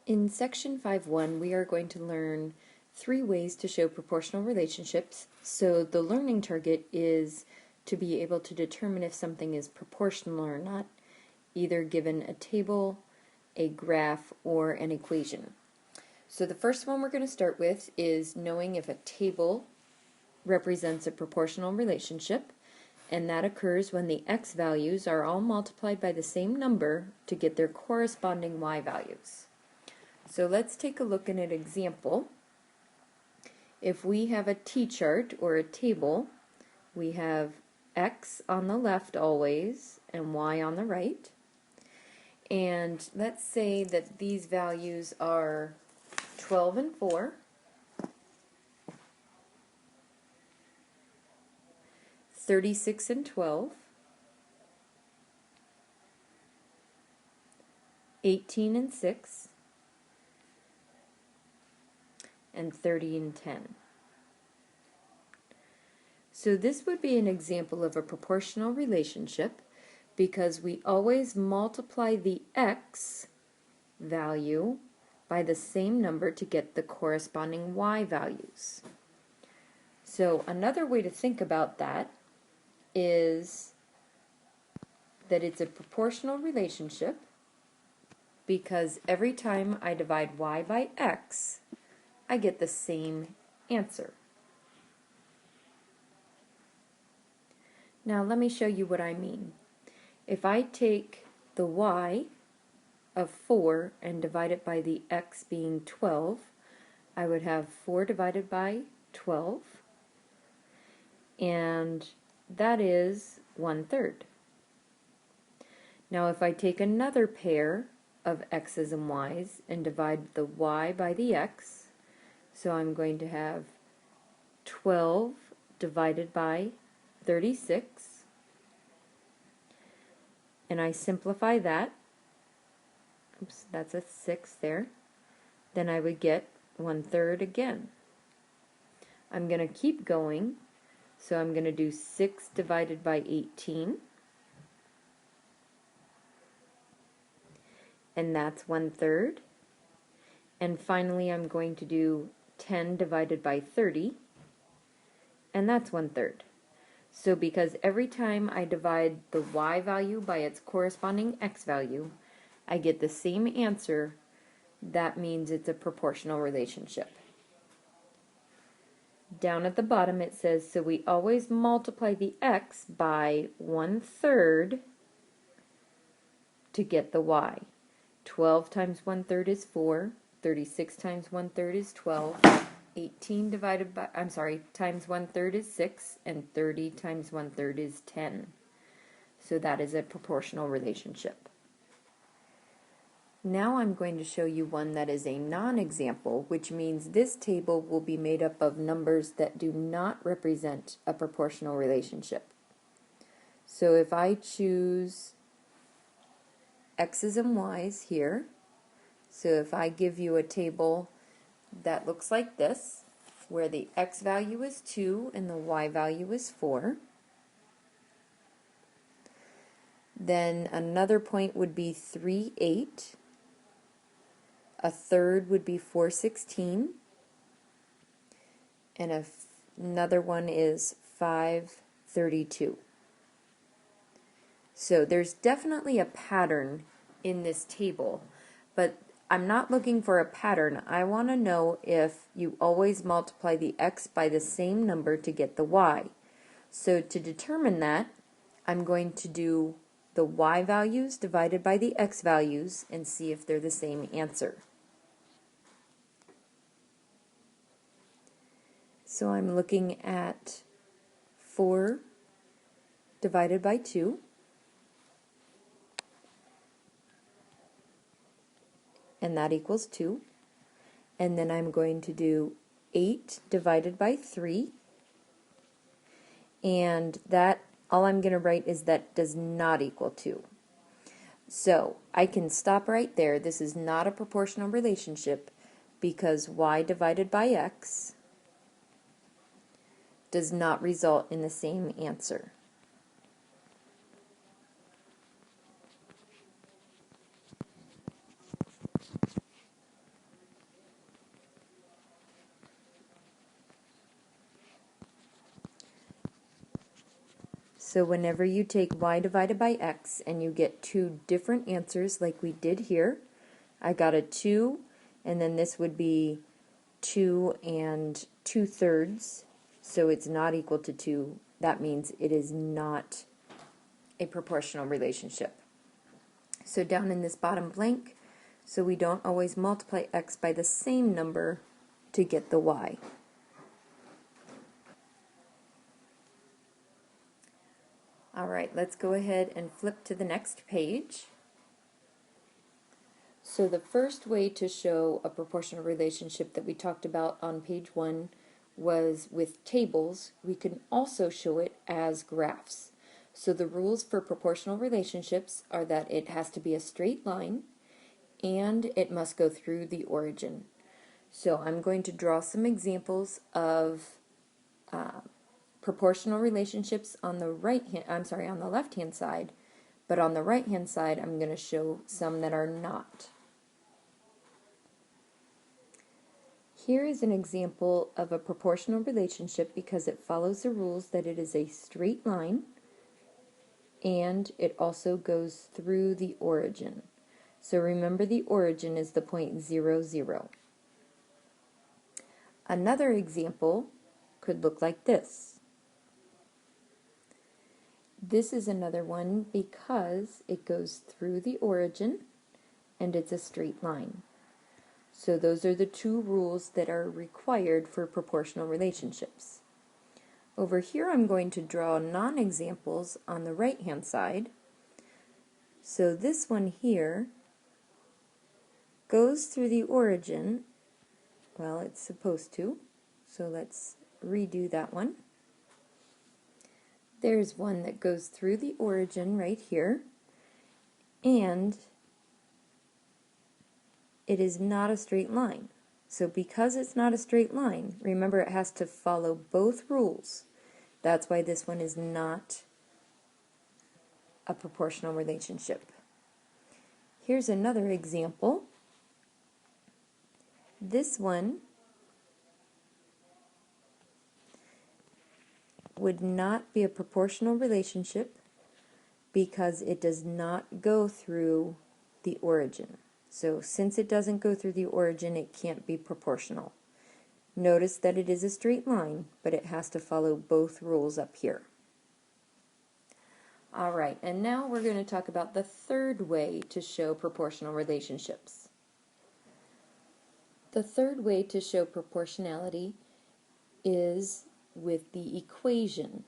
In section 5.1, we are going to learn 3 ways to show proportional relationships. So the learning target is to be able to determine if something is proportional or not, either given a table, a graph, or an equation. So the first one we're going to start with is knowing if a table represents a proportional relationship, and that occurs when the x values are all multiplied by the same number to get their corresponding y values. So let's take a look at an example. If we have a t-chart or a table, we have x on the left always and y on the right. And let's say that these values are 12 and 4, 36 and 12, 18 and 6, and 30 and 10. So this would be an example of a proportional relationship because we always multiply the x value by the same number to get the corresponding y values. So another way to think about that is that it's a proportional relationship because every time I divide y by x, I get the same answer. Now let me show you what I mean. If I take the y of 4 and divide it by the x being 12, I would have 4 divided by 12, and that is 1/3. Now if I take another pair of x's and y's and divide the y by the x, so I'm going to have 12 divided by 36, and I simplify that. Oops, that's a 6 there. Then I would get 1/3 again. I'm going to keep going, so I'm going to do 6 divided by 18, and that's 1/3. And finally I'm going to do 10 divided by 30, and that's 1/3. So because every time I divide the y value by its corresponding x value, I get the same answer, that means it's a proportional relationship. Down at the bottom it says, so we always multiply the x by 1/3 to get the y. 12 times 1/3 is 4, 36 times 1/3 is 12, 18 times 1/3 is 6, and 30 times 1/3 is 10. So that is a proportional relationship. Now I'm going to show you one that is a non-example, which means this table will be made up of numbers that do not represent a proportional relationship. So if I choose x's and y's here, so if I give you a table that looks like this, where the x value is 2 and the y value is 4, then another point would be 3, 8, a third would be 4, 16, and another one is 5, 32. So there's definitely a pattern in this table, but I'm not looking for a pattern. I want to know if you always multiply the x by the same number to get the y. So to determine that, I'm going to do the y values divided by the x values and see if they're the same answer. So I'm looking at 4 divided by 2, and that equals 2. And then I'm going to do 8 divided by 3, and that, all I'm going to write is that does not equal 2. So I can stop right there. This is not a proportional relationship because y divided by x does not result in the same answer. So whenever you take y divided by x and you get two different answers like we did here, I got a 2, and then this would be 2 and 2/3, so it's not equal to 2. That means it is not a proportional relationship. So down in this bottom blank, so we don't always multiply x by the same number to get the y. All right, let's go ahead and flip to the next page. So the first way to show a proportional relationship that we talked about on page 1 was with tables. We can also show it as graphs. So the rules for proportional relationships are that it has to be a straight line and it must go through the origin. So I'm going to draw some examples of proportional relationships on the on the left-hand side, but on the right-hand side I'm going to show some that are not. Here is an example of a proportional relationship because it follows the rules that it is a straight line and it also goes through the origin. So remember, the origin is the point 0, 0. Another example could look like this. This is another one because it goes through the origin and it's a straight line. So those are the two rules that are required for proportional relationships. Over here I'm going to draw non-examples on the right-hand side. So this one here goes through the origin. Well, it's supposed to. So let's redo that one. There's one that goes through the origin right here, and it is not a straight line. So because it's not a straight line, remember it has to follow both rules. That's why this one is not a proportional relationship. Here's another example. This one would not be a proportional relationship because it does not go through the origin. So since it doesn't go through the origin, it can't be proportional. Notice that it is a straight line, but it has to follow both rules up here. All right, and now we're going to talk about the third way to show proportional relationships. The third way to show proportionality is with the equation.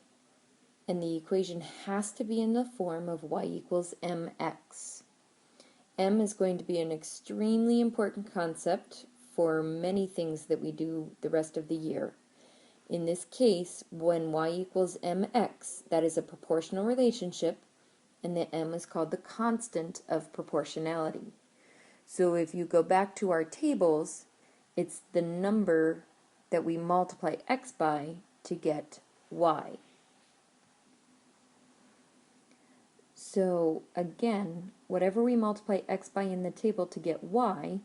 And the equation has to be in the form of y equals mx. M is going to be an extremely important concept for many things that we do the rest of the year. In this case, when y equals mx, that is a proportional relationship, and the m is called the constant of proportionality. So if you go back to our tables, it's the number that we multiply x by to get y. So again, whatever we multiply x by in the table to get y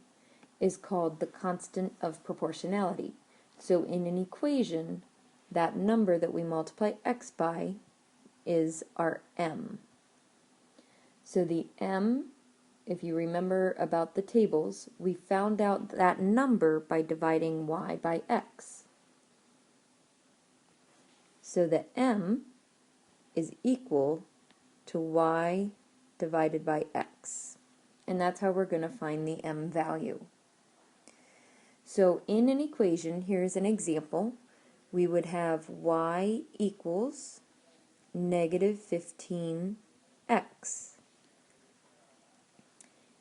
is called the constant of proportionality. So in an equation, that number that we multiply x by is our m. So the m, if you remember about the tables, we found out that number by dividing y by x. So the m is equal to y divided by x. And that's how we're going to find the m value. So in an equation, here's an example. We would have y equals negative 15x.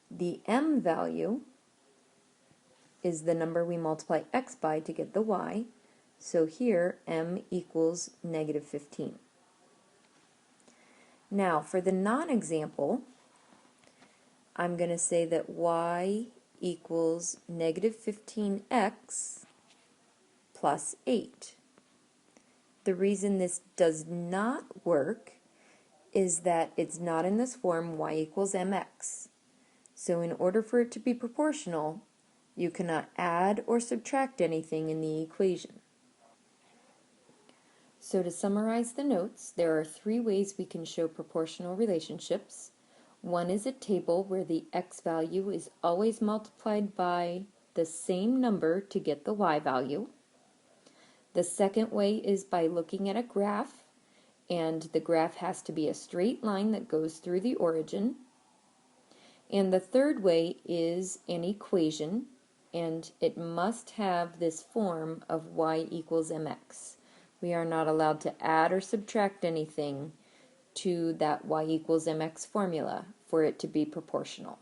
The m value is the number we multiply x by to get the y. So here, m equals negative 15. Now, for the non-example, I'm going to say that y equals negative 15x plus 8. The reason this does not work is that it's not in this form y equals mx. So in order for it to be proportional, you cannot add or subtract anything in the equation. So to summarize the notes, there are three ways we can show proportional relationships. One is a table where the x value is always multiplied by the same number to get the y value. The second way is by looking at a graph, and the graph has to be a straight line that goes through the origin. And the third way is an equation, and it must have this form of y equals mx. We are not allowed to add or subtract anything to that y equals mx formula for it to be proportional.